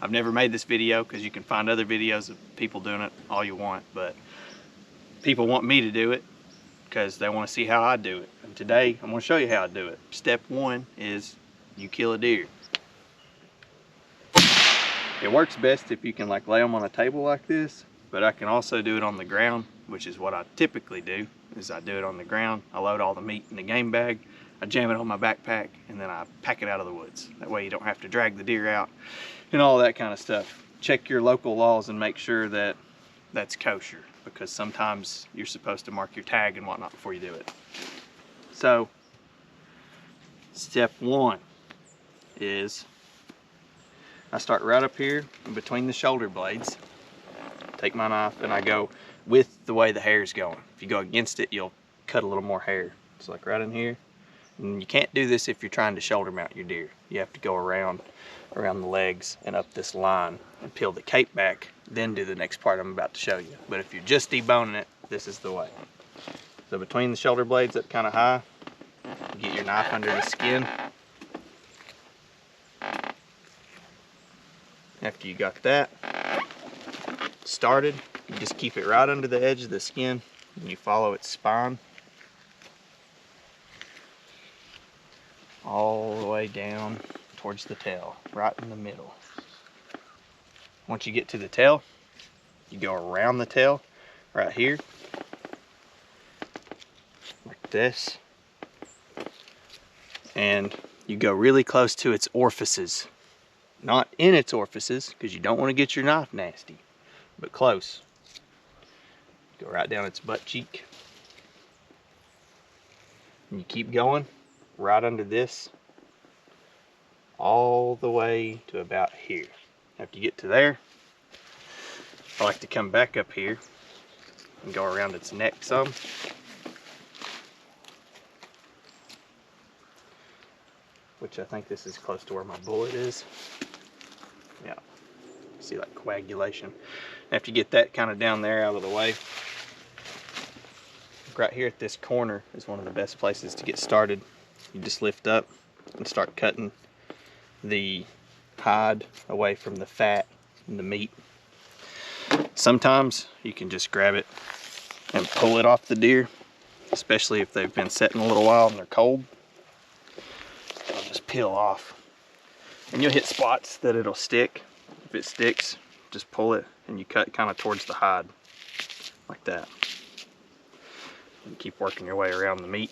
I've never made this video because you can find other videos of people doing it all you want, but people want me to do it because they want to see how I do it. And today I'm going to show you how I do it. Step one is you kill a deer. It works best if you can like lay them on a table like this, but I can also do it on the ground, which is what I typically do, is I do it on the ground. I load all the meat in the game bag, I jam it on my backpack, and then I pack it out of the woods. That way you don't have to drag the deer out and all that kind of stuff. Check your local laws and make sure that that's kosher, because sometimes you're supposed to mark your tag and whatnot before you do it. So, step one is I start right up here in between the shoulder blades. Take my knife and I go with the way the hair is going. If you go against it, you'll cut a little more hair. It's like right in here. And you can't do this if you're trying to shoulder mount your deer. You have to go around the legs and up this line and peel the cape back, then do the next part I'm about to show you. But if you're just deboning it, this is the way. So between the shoulder blades up kind of high, you get your knife under the skin. After you got that started, you just keep it right under the edge of the skin and you follow its spine all the way down towards the tail, right in the middle. Once you get to the tail, you go around the tail right here, like this, and you go really close to its orifices. Not in its orifices, because you don't want to get your knife nasty, but close. Go right down its butt cheek. And you keep going right under this, all the way to about here. After you get to there, I like to come back up here and go around its neck some. Which I think this is close to where my bullet is. Yeah, see like coagulation. After you get that kind of down there out of the way, right here at this corner is one of the best places to get started. You just lift up and start cutting the hide away from the fat and the meat. Sometimes you can just grab it and pull it off the deer, especially if they've been sitting a little while and they're cold. It'll just peel off. And you'll hit spots that it'll stick. If it sticks, just pull it and you cut kind of towards the hide, like that. And keep working your way around the meat.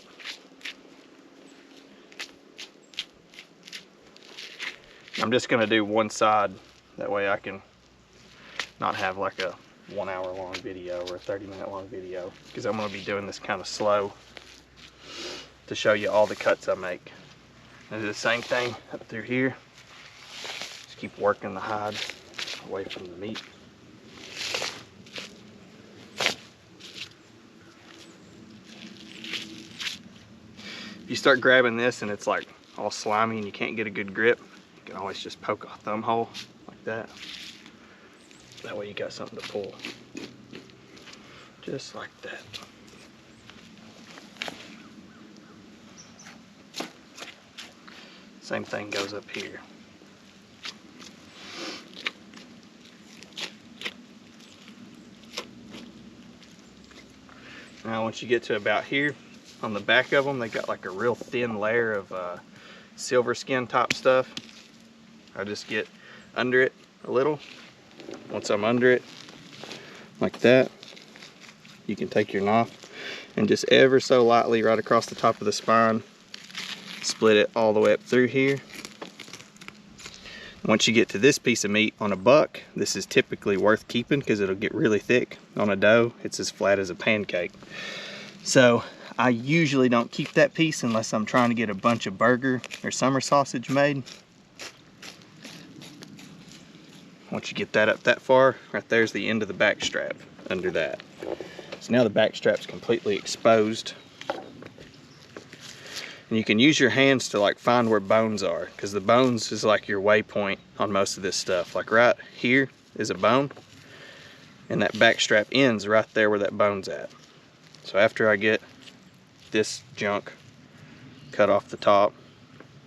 I'm just gonna do one side, that way I can not have like a 1 hour long video or a 30-minute long video, because I'm gonna be doing this kind of slow to show you all the cuts I make. I do the same thing up through here. Just keep working the hide away from the meat. If you start grabbing this and it's like all slimy and you can't get a good grip, you can always just poke a thumb hole like that. That way you got something to pull. Just like that. Same thing goes up here. Now once you get to about here, on the back of them, they got like a real thin layer of silver skin type stuff. I just get under it a little. Once I'm under it, like that, you can take your knife and just ever so lightly right across the top of the spine, split it all the way up through here. Once you get to this piece of meat on a buck, this is typically worth keeping because it'll get really thick. On a doe, it's as flat as a pancake. So I usually don't keep that piece unless I'm trying to get a bunch of burger or summer sausage made. Once you get that up that far, right there's the end of the back strap under that. So now the back strap's completely exposed. And you can use your hands to like find where bones are, because the bones is like your waypoint on most of this stuff. Like right here is a bone, and that back strap ends right there where that bone's at. So after I get this junk cut off the top,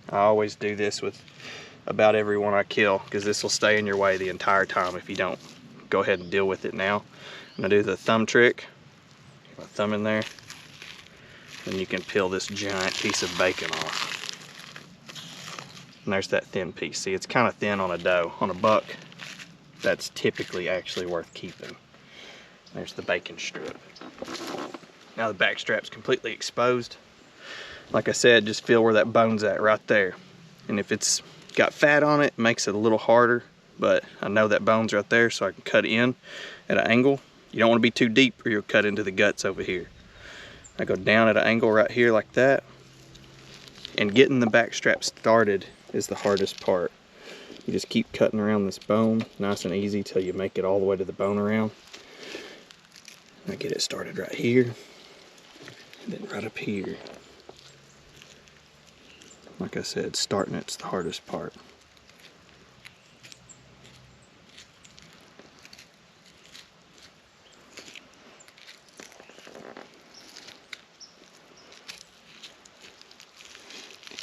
I always do this with about every one I kill, because this will stay in your way the entire time if you don't go ahead and deal with it now. I'm gonna do the thumb trick. Get my thumb in there, and you can peel this giant piece of bacon off. And there's that thin piece. See, it's kind of thin on a doe. On a buck, that's typically actually worth keeping. There's the bacon strip. Now the back strap's completely exposed. Like I said, just feel where that bone's at right there. And if it's got fat on it, it makes it a little harder, but I know that bone's right there, so I can cut in at an angle. You don't want to be too deep or you'll cut into the guts over here. I go down at an angle right here like that, and getting the back strap started is the hardest part. You just keep cutting around this bone, nice and easy, till you make it all the way to the bone around. I get it started right here, and then right up here. Like I said, starting it's the hardest part.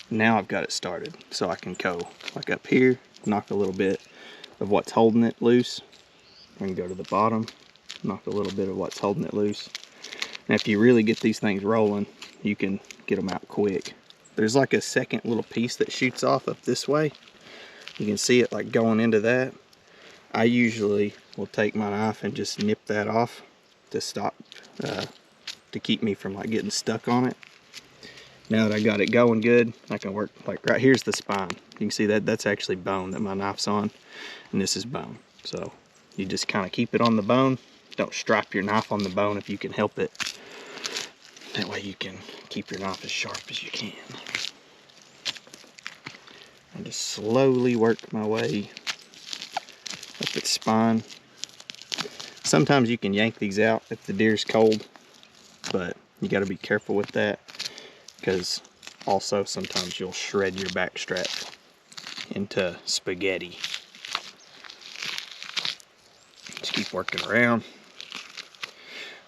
Now I've got it started, so I can go like up here, knock a little bit of what's holding it loose, and go to the bottom, knock a little bit of what's holding it loose. And if you really get these things rolling, you can get them out quick. There's like a second little piece that shoots off up this way. You can see it like going into that. I usually will take my knife and just nip that off to stop, to keep me from like getting stuck on it. Now that I got it going good, I can work, like right here's the spine. You can see that that's actually bone that my knife's on, and this is bone. So you just kind of keep it on the bone. Don't strap your knife on the bone if you can help it. That way you can keep your knife as sharp as you can. And just slowly work my way up its spine. Sometimes you can yank these out if the deer's cold, but you got to be careful with that, because also sometimes you'll shred your back strap into spaghetti. Just keep working around.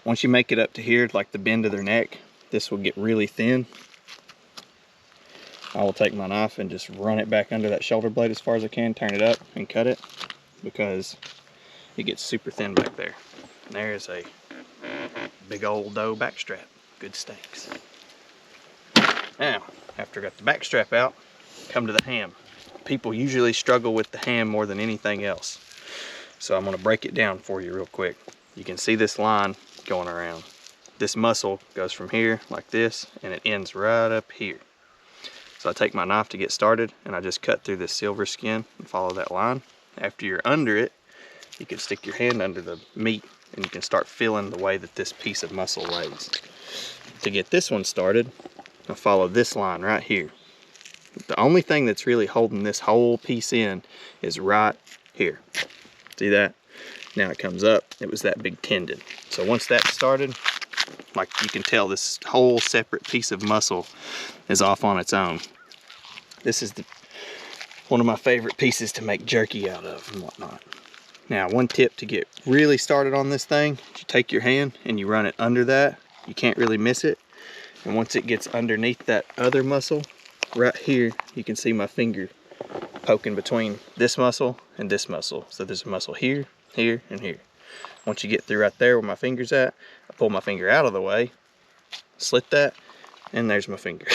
Once you make it up to here, like the bend of their neck, this will get really thin. I will take my knife and just run it back under that shoulder blade as far as I can, turn it up and cut it, because it gets super thin back there. And there's a big old doe back strap. Good steaks. Now, after I got the back strap out, come to the ham. People usually struggle with the ham more than anything else. So I'm gonna break it down for you real quick. You can see this line going around. This muscle goes from here like this, and it ends right up here. So I take my knife to get started, and I just cut through this silver skin and follow that line. After you're under it, you can stick your hand under the meat, and you can start feeling the way that this piece of muscle lays. To get this one started, I follow this line right here. The only thing that's really holding this whole piece in is right here. See that? Now it comes up, it was that big tendon. So once that's started, like you can tell, this whole separate piece of muscle is off on its own. This is one of my favorite pieces to make jerky out of and whatnot. Now, one tip to get really started on this thing, you take your hand and you run it under that. You can't really miss it. And once it gets underneath that other muscle, right here, you can see my finger poking between this muscle and this muscle. So there's a muscle here, here, and here. Once you get through right there where my finger's at, I pull my finger out of the way, slit that, and there's my finger.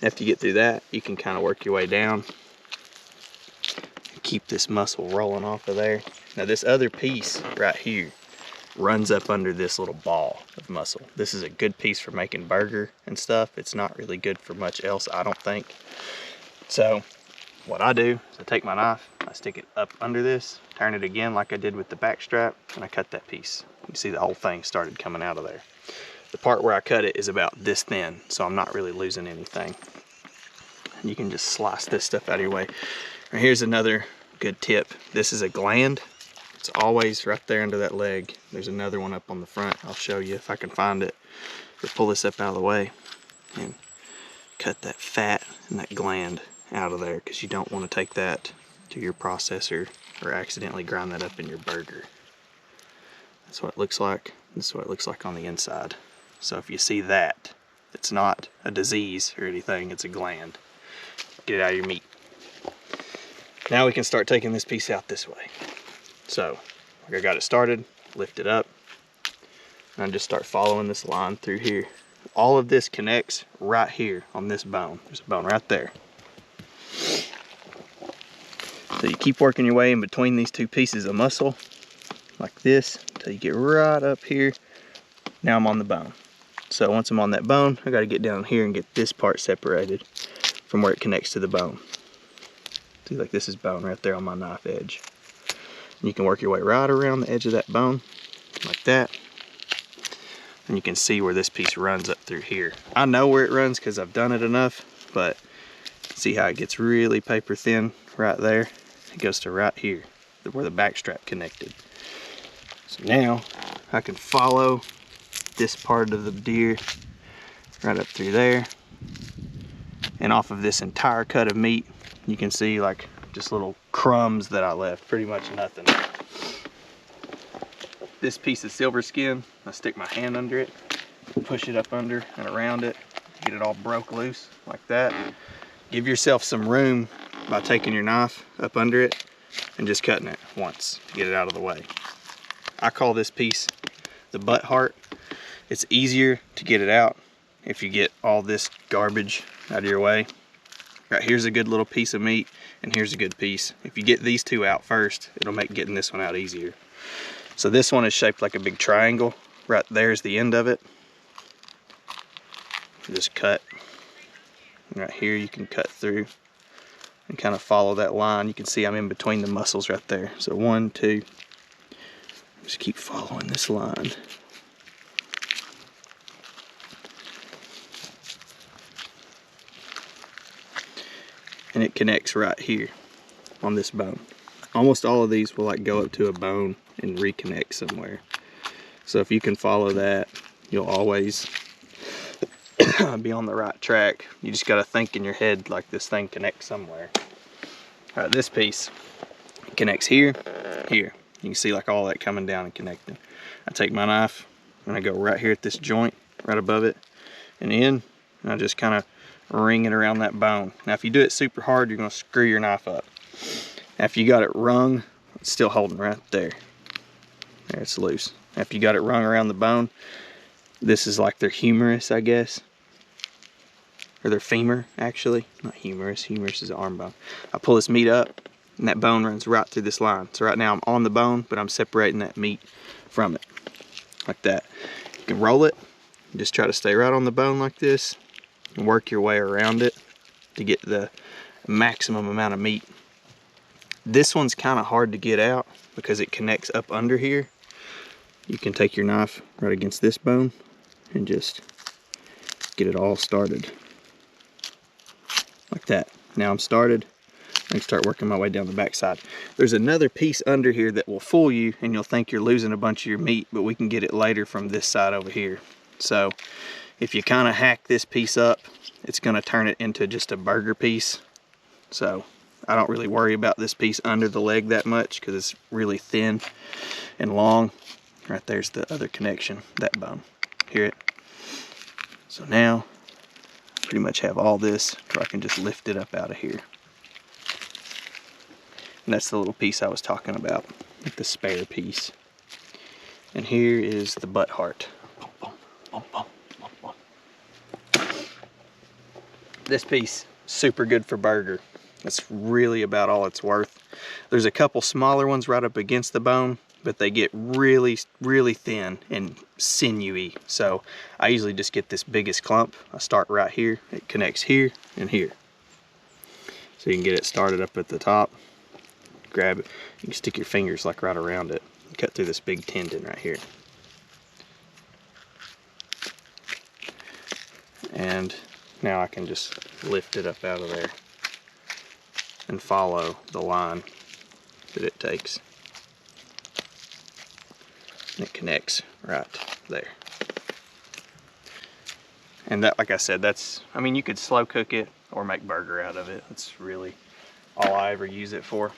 After you get through that, you can kind of work your way down and keep this muscle rolling off of there. Now this other piece right here runs up under this little ball of muscle. This is a good piece for making burger and stuff. It's not really good for much else, I don't think. So what I do is I take my knife, I stick it up under this, turn it again like I did with the back strap, and I cut that piece. You see the whole thing started coming out of there. The part where I cut it is about this thin, so I'm not really losing anything. You can just slice this stuff out of your way. Now here's another good tip. This is a gland. It's always right there under that leg. There's another one up on the front. I'll show you if I can find it. Or pull this up out of the way and cut that fat and that gland out of there, because you don't want to take that to your processor or accidentally grind that up in your burger. That's what it looks like. This is what it looks like on the inside. So if you see that, it's not a disease or anything, it's a gland. Get it out of your meat. Now we can start taking this piece out this way. So, like I got it started, lift it up, and I just start following this line through here. All of this connects right here on this bone. There's a bone right there. So you keep working your way in between these two pieces of muscle, like this, until you get right up here. Now I'm on the bone. So once I'm on that bone, I gotta get down here and get this part separated from where it connects to the bone. See, like this is bone right there on my knife edge. And you can work your way right around the edge of that bone, like that. And you can see where this piece runs up through here. I know where it runs because I've done it enough, but see how it gets really paper thin right there? It goes to right here, where the back strap connected. So now I can follow this part of the deer right up through there. And off of this entire cut of meat, you can see like just little crumbs that I left, pretty much nothing. This piece of silver skin, I stick my hand under it, push it up under and around it, get it all broke loose like that. Give yourself some room by taking your knife up under it and just cutting it once to get it out of the way. I call this piece the butt heart. It's easier to get it out if you get all this garbage out of your way. Right, here's a good little piece of meat, and here's a good piece. If you get these two out first, it'll make getting this one out easier. So this one is shaped like a big triangle. Right there's the end of it. Just cut. And right here you can cut through and kind of follow that line. You can see I'm in between the muscles right there. So 1, 2, just keep following this line. And it connects right here on this bone. Almost all of these will like go up to a bone and reconnect somewhere. So if you can follow that, you'll always be on the right track. You just gotta think in your head like this thing connects somewhere. All right, this piece connects here, here. You can see like all that coming down and connecting. I take my knife and I go right here at this joint, right above it and in, and I just kind of ring it around that bone. Now if you do it super hard, you're gonna screw your knife up. After you got it wrung, it's still holding right there. There, it's loose. After you got it wrung around the bone, this is like their humerus, I guess. Or their femur, actually. Not humerus, humerus is the arm bone. I pull this meat up, and that bone runs right through this line. So right now I'm on the bone, but I'm separating that meat from it. Like that. You can roll it, just try to stay right on the bone like this, and work your way around it to get the maximum amount of meat. This one's kind of hard to get out because it connects up under here. You can take your knife right against this bone and just get it all started like that. Now I'm started. I can start working my way down the back side. There's another piece under here that will fool you and you'll think you're losing a bunch of your meat, but we can get it later from this side over here. So if you kind of hack this piece up, it's going to turn it into just a burger piece. So I don't really worry about this piece under the leg that much because it's really thin and long. Right there's the other connection, that bone. Hear it? So now I pretty much have all this where I can just lift it up out of here. And that's the little piece I was talking about, like the spare piece. And here is the butt heart. This piece, super good for burger. That's really about all it's worth. There's a couple smaller ones right up against the bone, but they get really, really thin and sinewy. So I usually just get this biggest clump. I start right here. It connects here and here. So you can get it started up at the top. Grab it. You can stick your fingers like right around it. Cut through this big tendon right here. And now I can just lift it up out of there and follow the line that it takes. And it connects right there. And that, like I said, that's, I mean, you could slow cook it or make burger out of it. That's really all I ever use it for.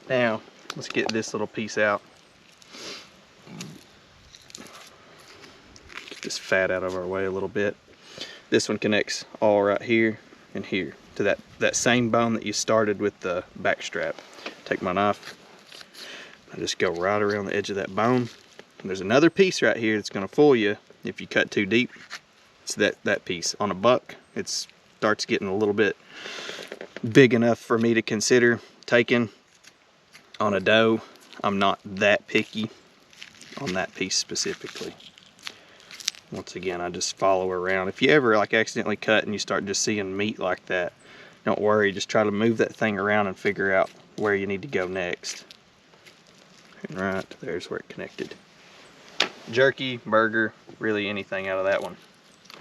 Now, let's get this little piece out. Get this fat out of our way a little bit. This one connects all right here and here. to that same bone that you started with the back strap. Take my knife, I just go right around the edge of that bone. And there's another piece right here that's gonna fool you if you cut too deep. It's that piece. On a buck, it starts getting a little bit big enough for me to consider taking. On a doe, I'm not that picky on that piece specifically. Once again, I just follow around. If you ever like accidentally cut and you start just seeing meat like that, don't worry, just try to move that thing around and figure out where you need to go next. And right there's where it connected. Jerky, burger, really anything out of that one.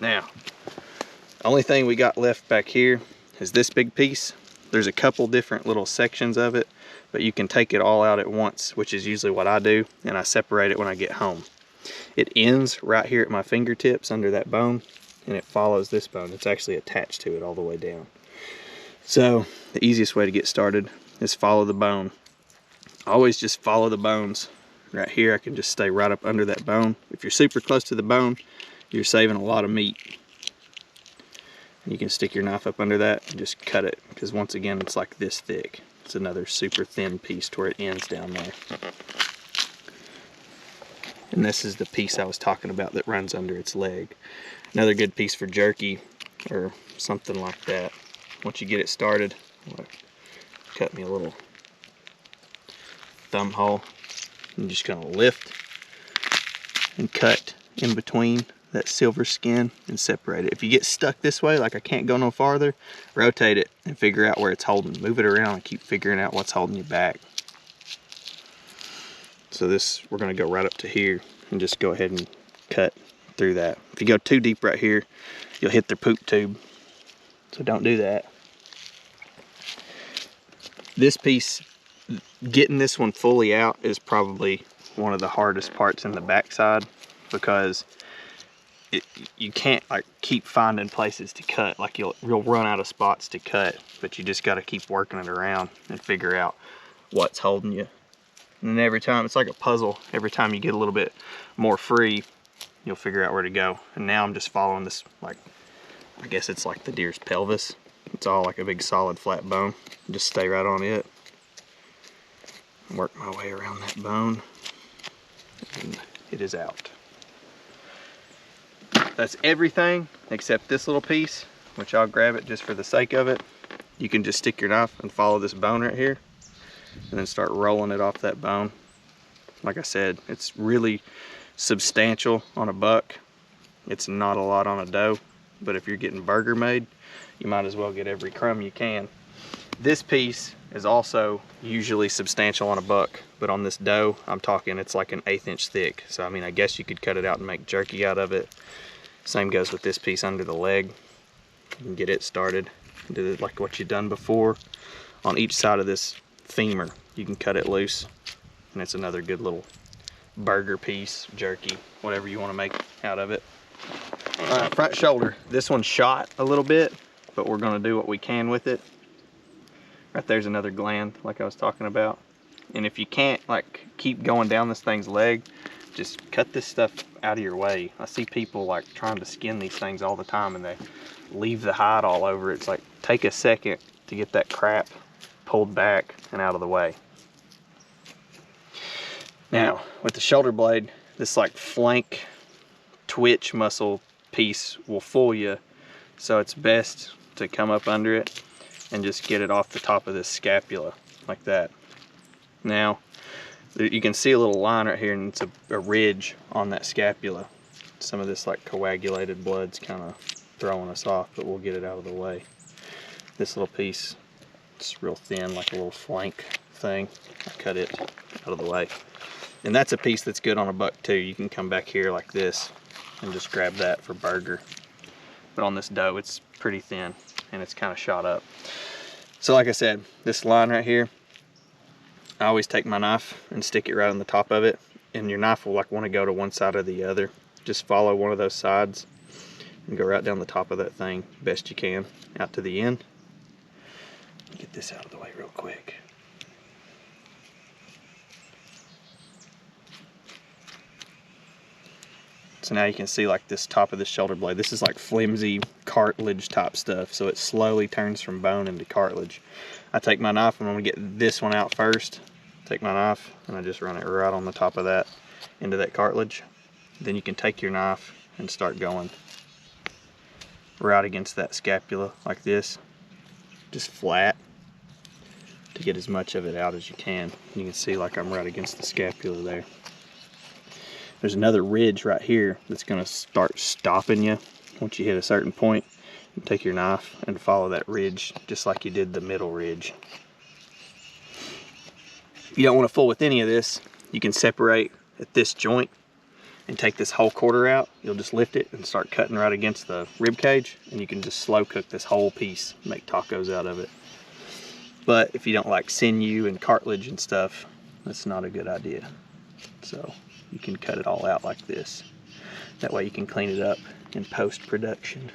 Now, only thing we got left back here is this big piece. There's a couple different little sections of it, but you can take it all out at once, which is usually what I do, and I separate it when I get home. It ends right here at my fingertips under that bone, and it follows this bone. It's actually attached to it all the way down. So the easiest way to get started is follow the bone. Always just follow the bones. Right here, I can just stay right up under that bone. If you're super close to the bone, you're saving a lot of meat. You can stick your knife up under that and just cut it, because once again, it's like this thick. It's another super thin piece to where it ends down there. And this is the piece I was talking about that runs under its leg. Another good piece for jerky or something like that. Once you get it started, cut me a little thumb hole. I'm just gonna lift and cut in between that silver skin and separate it. If you get stuck this way, like I can't go no farther, rotate it and figure out where it's holding. Move it around and keep figuring out what's holding you back. So this, we're gonna go right up to here and just go ahead and cut through that. If you go too deep right here, you'll hit their poop tube. So don't do that. This piece, getting this one fully out is probably one of the hardest parts in the backside, because you can't like keep finding places to cut. Like you'll run out of spots to cut, but you just got to keep working it around and figure out what's holding you. And then every time, it's like a puzzle. Every time you get a little bit more free, you'll figure out where to go. And now I'm just following this, like, I guess it's like the deer's pelvis. It's all like a big solid flat bone. Just stay right on it. Work my way around that bone. And it is out. That's everything except this little piece, which I'll grab it just for the sake of it. You can just stick your knife and follow this bone right here, and then start rolling it off that bone. Like I said, it's really substantial on a buck. It's not a lot on a doe, but if you're getting burger made, you might as well get every crumb you can. This piece is also usually substantial on a buck, but on this doe, I'm talking it's like an 1/8 inch thick. So I mean, I guess you could cut it out and make jerky out of it. Same goes with this piece under the leg. You can get it started. Do it like what you've done before. On each side of this femur, you can cut it loose, and it's another good little burger piece, jerky, whatever you want to make out of it. Front shoulder. This one's shot a little bit, but we're going to do what we can with it. Right there's another gland, like I was talking about. And if you can't like keep going down this thing's leg, just cut this stuff out of your way. I see people like trying to skin these things all the time, and they leave the hide all over. It's like, take a second to get that crap pulled back and out of the way. Now, with the shoulder blade, this like flank twitch muscle piece will fool you. So it's best to come up under it and just get it off the top of this scapula, like that. Now, you can see a little line right here, and it's a ridge on that scapula. Some of this like coagulated blood's kind of throwing us off, but we'll get it out of the way. This little piece, it's real thin, like a little flank thing. I cut it out of the way. And that's a piece that's good on a buck too. You can come back here like this and just grab that for burger. But on this doe, it's pretty thin and it's kind of shot up. So like I said, this line right here, I always take my knife and stick it right on the top of it, and your knife will like want to go to one side or the other. Just follow one of those sides and go right down the top of that thing best you can, out to the end. Get this out of the way real quick. So now you can see like this top of the shoulder blade. This is like flimsy cartilage type stuff. So it slowly turns from bone into cartilage. I take my knife and I'm gonna get this one out first. Take my knife and I just run it right on the top of that into that cartilage. Then you can take your knife and start going right against that scapula like this, just flat, to get as much of it out as you can. You can see like I'm right against the scapula there. There's another ridge right here that's going to start stopping you once you hit a certain point. You take your knife and follow that ridge just like you did the middle ridge. If you don't want to fool with any of this, you can separate at this joint and take this whole quarter out. You'll just lift it and start cutting right against the rib cage, and you can just slow cook this whole piece, make tacos out of it. But if you don't like sinew and cartilage and stuff, that's not a good idea. So you can cut it all out like this. That way you can clean it up in post-production.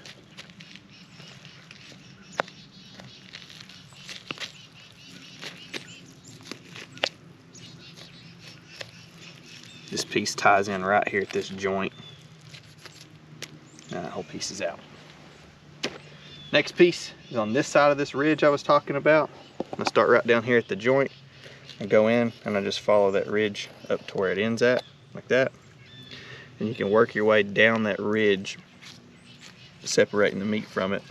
This piece ties in right here at this joint. Now that whole piece is out. Next piece is on this side of this ridge I was talking about. I'm gonna start right down here at the joint and go in, and I just follow that ridge up to where it ends at, like that. And you can work your way down that ridge, separating the meat from it.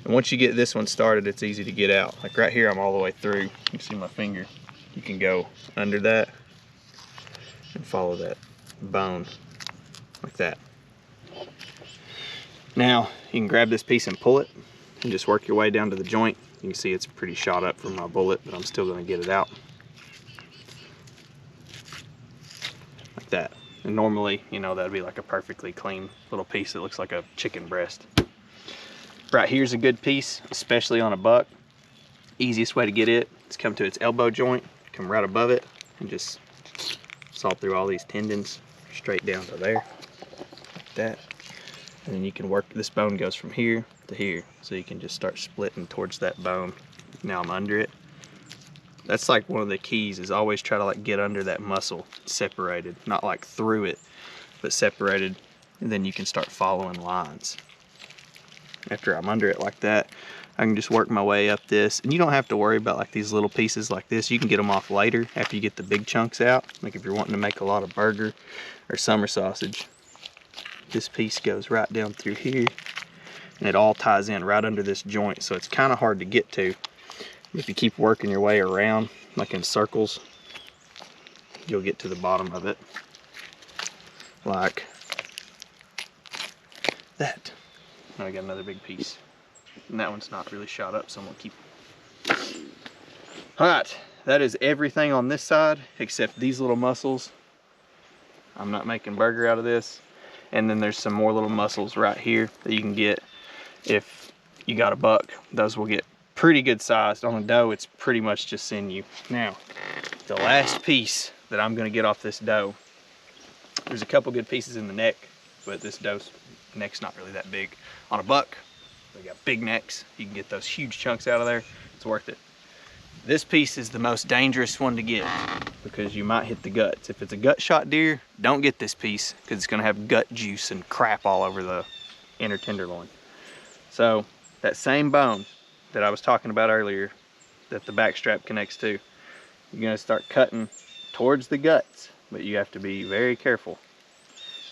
And once you get this one started, it's easy to get out. Like right here, I'm all the way through. You can see my finger. You can go under that and follow that bone like that. Now you can grab this piece and pull it and just work your way down to the joint. You can see it's pretty shot up from my bullet, but I'm still going to get it out like that. And normally, you know, that'd be like a perfectly clean little piece that looks like a chicken breast. Right here's a good piece, especially on a buck. Easiest way to get it is come to its elbow joint, come right above it, and just saw through all these tendons straight down to there, like that. And then you can work, this bone goes from here to here, so you can just start splitting towards that bone. Now I'm under it. That's like one of the keys, is always try to like get under that muscle, separated, not like through it, but separated, and then you can start following lines. After I'm under it like that, I can just work my way up this, and you don't have to worry about like these little pieces like this. You can get them off later after you get the big chunks out. Like if you're wanting to make a lot of burger or summer sausage, this piece goes right down through here, and it all ties in right under this joint, so it's kind of hard to get to. If you keep working your way around like in circles, you'll get to the bottom of it like that. Now I got another big piece, and that one's not really shot up, so I'm gonna keep it. All right, that is everything on this side except these little muscles. I'm not making burger out of this. And then there's some more little muscles right here that you can get if you got a buck. Those will get pretty good sized. On a doe, it's pretty much just sinew. Now, the last piece that I'm gonna get off this doe, there's a couple good pieces in the neck, but this doe's neck's not really that big. On a buck, they got big necks. You can get those huge chunks out of there. It's worth it. This piece is the most dangerous one to get because you might hit the guts. If it's a gut shot deer, don't get this piece because it's gonna have gut juice and crap all over the inner tenderloin. So that same bone that I was talking about earlier that the back strap connects to, you're gonna start cutting towards the guts, but you have to be very careful.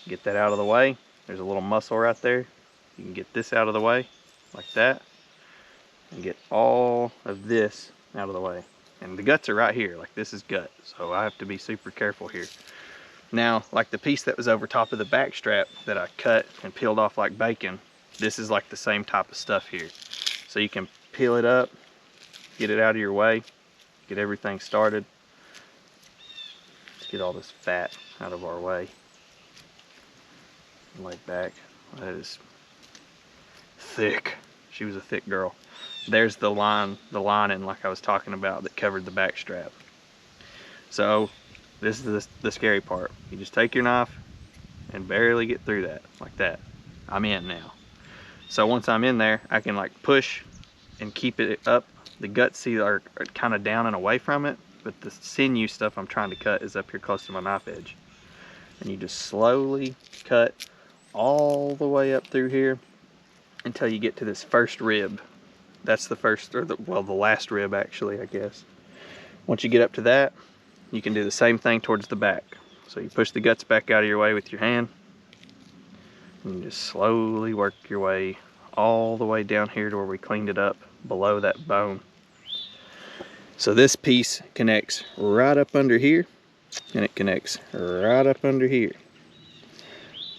Get that out of the way. There's a little muscle right there. You can get this out of the way like that and get all of this out of the way. And the guts are right here, like this is gut, so I have to be super careful here. Now, like the piece that was over top of the back strap that I cut and peeled off like bacon, this is like the same type of stuff here. So you can peel it up, get it out of your way, get everything started. Let's get all this fat out of our way. Lay back. That is thick. She was a thick girl. There's the lining like I was talking about that covered the back strap. So this is the scary part. You just take your knife and barely get through that, like that. I'm in now. So once I'm in there, I can like push and keep it up. The guts are kind of down and away from it, but the sinew stuff I'm trying to cut is up here close to my knife edge. And you just slowly cut all the way up through here until you get to this first rib. That's the first, or the last rib actually, I guess. Once you get up to that, you can do the same thing towards the back. So you push the guts back out of your way with your hand, and you just slowly work your way all the way down here to where we cleaned it up below that bone. So this piece connects right up under here, and it connects right up under here.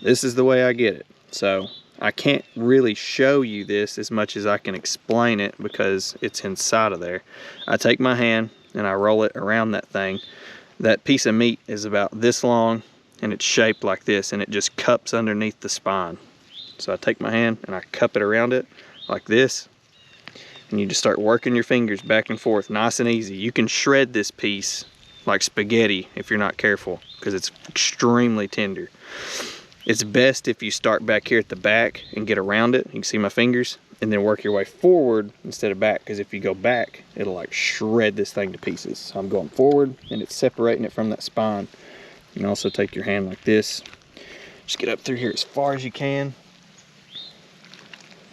This is the way I get it. So I can't really show you this as much as I can explain it because it's inside of there. I take my hand and I roll it around that thing. That piece of meat is about this long and it's shaped like this, and it just cups underneath the spine. So I take my hand and I cup it around it like this, and you just start working your fingers back and forth nice and easy. You can shred this piece like spaghetti if you're not careful because it's extremely tender. It's best if you start back here at the back and get around it. You can see my fingers, and then work your way forward instead of back, because if you go back, it'll like shred this thing to pieces. So I'm going forward and it's separating it from that spine. You can also take your hand like this. Just get up through here as far as you can.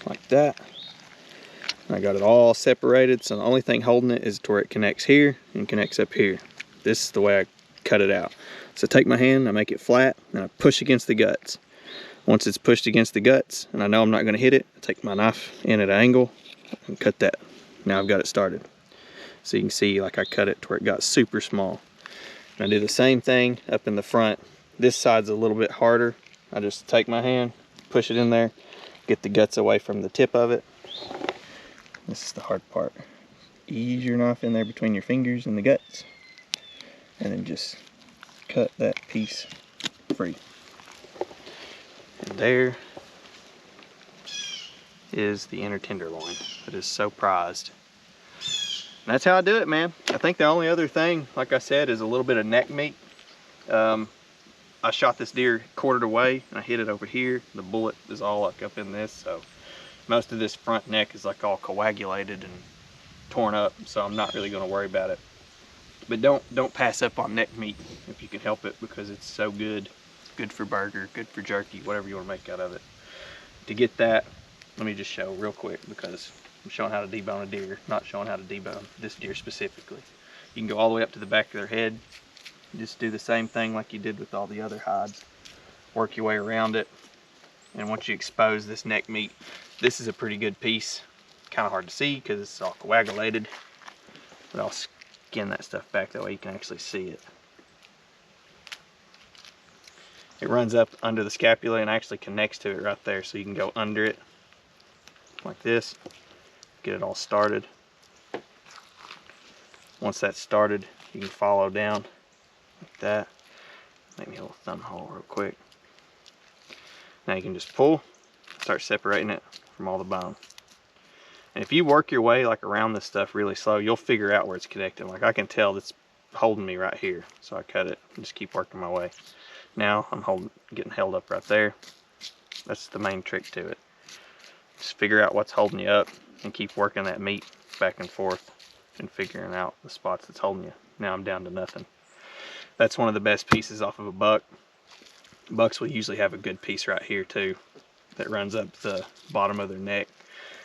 Like that. And I got it all separated, so the only thing holding it is to where it connects here and connects up here. This is the way I cut it out. So take my hand, I make it flat, and I push against the guts. Once it's pushed against the guts, and I know I'm not gonna hit it, I take my knife in at an angle and cut that. Now I've got it started. So you can see like I cut it to where it got super small. And I do the same thing up in the front. This side's a little bit harder. I just take my hand, push it in there, get the guts away from the tip of it. This is the hard part. Ease your knife in there between your fingers and the guts, and then just cut that piece free. And there is the inner tenderloin that is so prized. And that's how I do it, man. I think the only other thing, like I said, is a little bit of neck meat. I shot this deer quartered away and I hit it over here. The bullet is all like up in this, so most of this front neck is like all coagulated and torn up, so I'm not really going to worry about it. But don't pass up on neck meat if you can help it, because it's so good. Good for burger, good for jerky, whatever you want to make out of it. To get that, let me just show real quick, because I'm showing how to debone a deer, not showing how to debone this deer specifically. You can go all the way up to the back of their head. Just do the same thing like you did with all the other hides. Work your way around it, and once you expose this neck meat, this is a pretty good piece. Kind of hard to see because it's all coagulated, but I'll skin that stuff back, that way you can actually see it. It runs up under the scapula and actually connects to it right there, so you can go under it like this, get it all started. Once that's started, you can follow down like that. Make me a little thumb hole real quick. Now you can just pull, start separating it from all the bone. And if you work your way like around this stuff really slow, you'll figure out where it's connecting. Like I can tell it's holding me right here, so I cut it and just keep working my way. Now I'm getting held up right there. That's the main trick to it. Just figure out what's holding you up and keep working that meat back and forth and figuring out the spots that's holding you. Now I'm down to nothing. That's one of the best pieces off of a buck. Bucks will usually have a good piece right here too that runs up the bottom of their neck.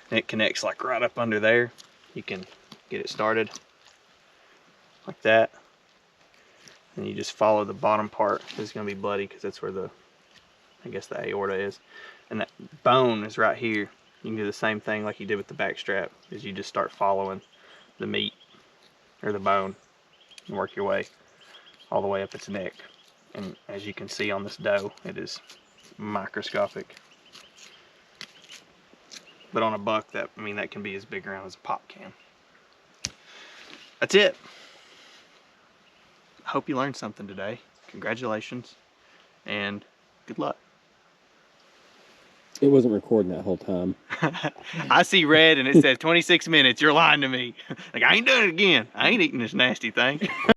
And it connects like right up under there. You can get it started like that. And you just follow the bottom part. It's going to be bloody because that's where I guess the aorta is. And that bone is right here. You can do the same thing like you did with the back strap, is you just start following the meat or the bone and work your way all the way up its neck. And as you can see on this doe, it is microscopic. But on a buck, that can be as big around as a pop can. That's it. I hope you learned something today. Congratulations and good luck. It wasn't recording that whole time. I see red and it says 26 minutes. You're lying to me. Like, I ain't doing it again. I ain't eating this nasty thing.